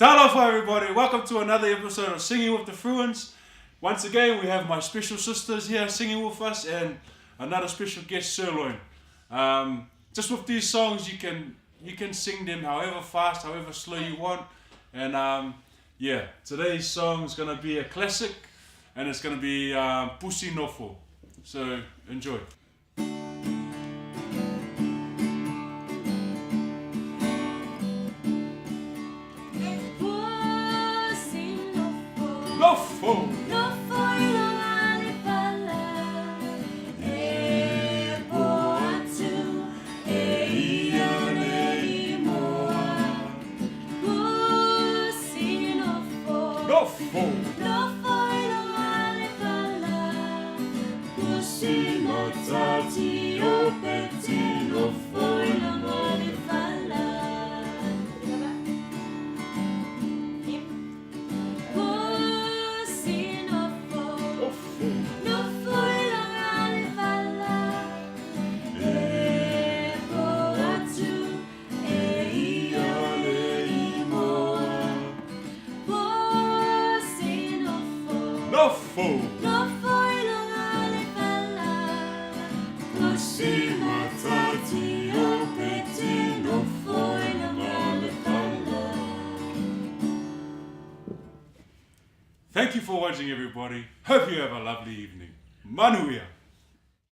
Talofa everybody, welcome to another episode of Singing with the Fruins. Once again we have my special sisters here singing with us and another special guest, Sirloin. Just with these songs you can sing them however fast, however slow you want. And yeah, today's song is going to be a classic and it's going to be Pusi Nofo. So enjoy. Nofo! Thank you for watching everybody. Hope you have a lovely evening. Manuia.